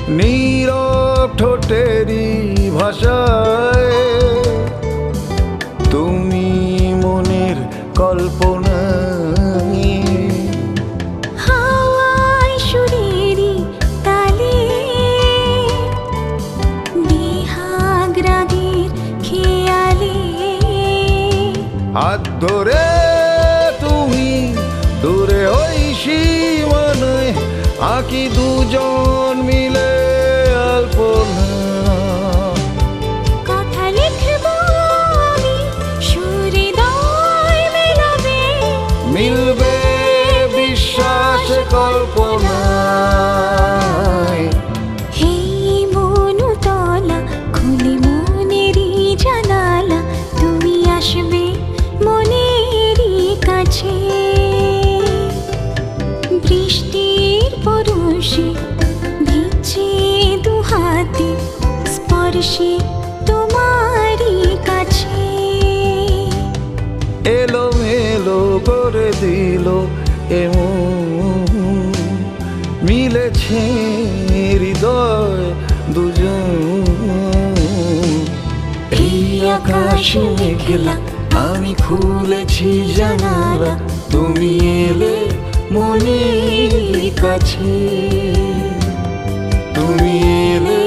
নীরব ঠোঁটেরই ভাষায় তুমি মনের কল্পনায় হাওয়ায় সুরেরই তালে বিহাগ রাগের খেয়ালে হাত ধরে তুমি দূরে ওই সীমানায় আঁকি দুজন মিলে আলপনা। কথা লিখব আমি সুহৃদয় মেলাবে মিলবে বিশ্বাস কল্পনায়। এই মনুতলা খুলে মনেরই জানালা তুমি আসবে মনেরই কাছে বৃষ্টির পরশে ভিজে দুহাতে স্পর্শে তোমারই কাছে এলো মেলো করে দিল এমন মিলেছে হৃদয় দুজন। এই আকাশ মেঘলা আমি খুলেছি জানালা তুমি এলে মনের কাছে তুমি এলে